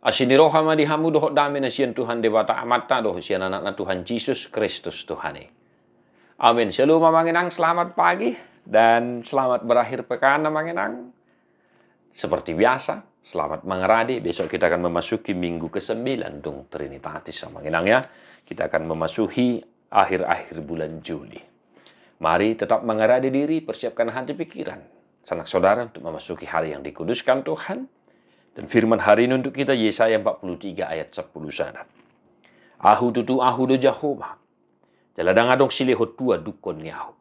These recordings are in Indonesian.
Asiniroha madihamu dohot dami na siyan Tuhan dewata amata doh siyan anak na Tuhan Yesus Kristus Tuhane. Amin. Shalom Manginang, selamat pagi dan selamat berakhir pekan Manginang. Seperti biasa, selamat mengeradi. Besok kita akan memasuki minggu ke-9 dong Trinitatis Manginang ya. Kita akan memasuki akhir-akhir bulan Juli. Mari tetap mengeradi diri, persiapkan hati pikiran sanak saudara untuk memasuki hari yang dikuduskan Tuhan. Dan firman hari ini untuk kita Yesaya 43 ayat 10 sana. Ahu tutu ahu do Jehovah. Jaladang adong silehot tua dukon yahu.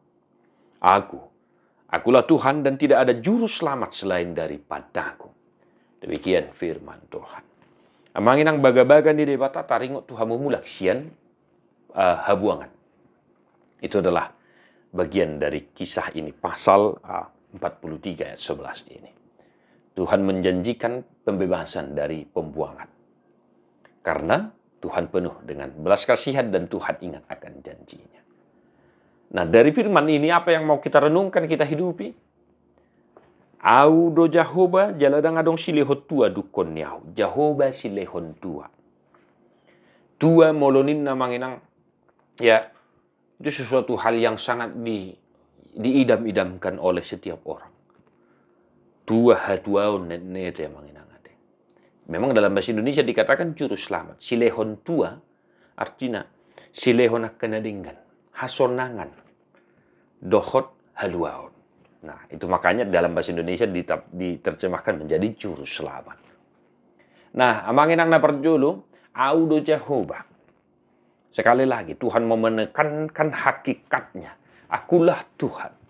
Akulah Tuhan dan tidak ada juru selamat selain daripadaku. Demikian firman Tuhan. Amanginang baga-baga di debata taringot Tuhan memulak sian habuangan. Itu adalah bagian dari kisah ini, pasal 43 ayat 11 ini. Tuhan menjanjikan pembebasan dari pembuangan. Karena Tuhan penuh dengan belas kasihan dan Tuhan ingat akan janjinya. Nah, dari firman ini apa yang mau kita renungkan, kita hidupi? Au do Jehovah jaladang adong silehot tua dukon yahu. Jehovah silehon tua. Tua molonin namanginang. Ya, itu sesuatu hal yang sangat diidam-idamkan oleh setiap orang. Tua hatuaun nete manginang ade. Memang dalam bahasa Indonesia dikatakan juru selamat. Silehon tua artinya silehon akanadinggan, hasonangan, dohot haluaun. Nah, itu makanya dalam bahasa Indonesia diterjemahkan menjadi juru selamat. Nah, amanginang na perjulu audo Jehovah. Sekali lagi Tuhan mau menekankan hakikatnya. Akulah Tuhan.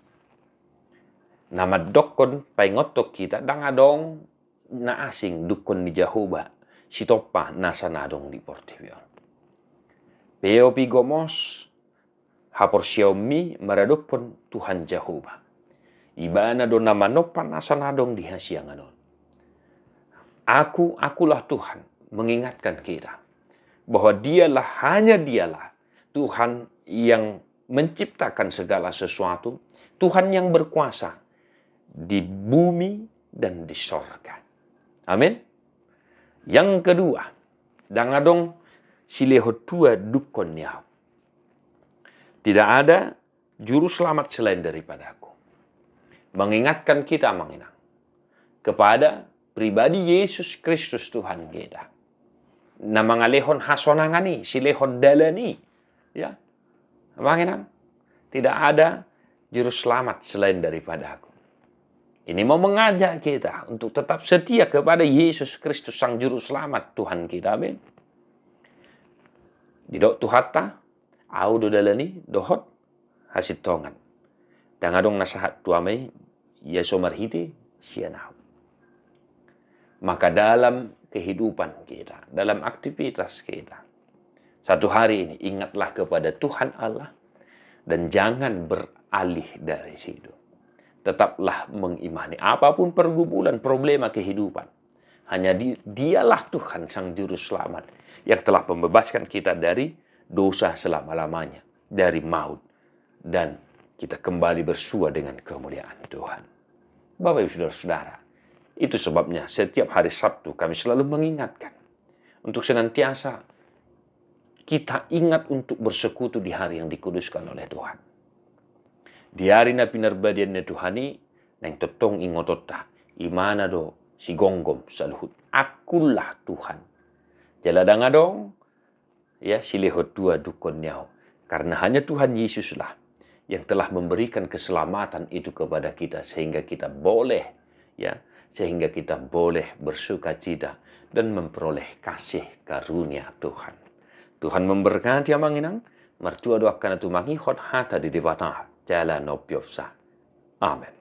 Nama dokon paingotok kita dang adong na asing dukon ni Jehovah sitopa nasa nadong di portivion. Peo pigomos hapor xiaomi maradopon Tuhan Jehovah. Ibana do nama nopan nasa nadong di hasianganon. Akulah Tuhan mengingatkan kita bahwa hanya dialah Tuhan yang menciptakan segala sesuatu, Tuhan yang berkuasa di bumi dan di sorga. Amin. Yang kedua, dangadong silehotua dukon yahu. Tidak ada juru selamat selain daripadaku. Mengingatkan kita menginang kepada pribadi Yesus Kristus Tuhan kita. Na mangalehon hasonangani, silehon dalani. Ya. Menginang tidak ada juru selamat selain daripadaku. Ini mau mengajak kita untuk tetap setia kepada Yesus Kristus Sang Juru Selamat Tuhan kita. Amin. Di dok tuhata, au do dalani, dohot, hasit tongan. Dangadong nasahat tuamay, yaso marhiti, sianaw. Maka dalam kehidupan kita, dalam aktivitas kita, satu hari ini ingatlah kepada Tuhan Allah dan jangan beralih dari situ. Tetaplah mengimani apapun pergumulan problema kehidupan. Hanya dialah Tuhan Sang Juru Selamat yang telah membebaskan kita dari dosa selama-lamanya, dari maut, dan kita kembali bersua dengan kemuliaan Tuhan. Bapak Ibu Saudara-saudara, itu sebabnya setiap hari Sabtu kami selalu mengingatkan untuk senantiasa kita ingat untuk bersekutu di hari yang dikuduskan oleh Tuhan. Di hari na pinarbadian na Tuhani, nang totong ingotota, imana do si gonggom sa luhut. Akulah Tuhan. Jaladang adong, ya silehot tua dukon yahu. Karena hanya Tuhan Yesuslah yang telah memberikan keselamatan itu kepada kita sehingga kita boleh bersuka cita dan memperoleh kasih karunia Tuhan. Tuhan memberkati amanginang, mertua doakan atu mangi hot hata di dewata. Jalan opiopsa. Amin.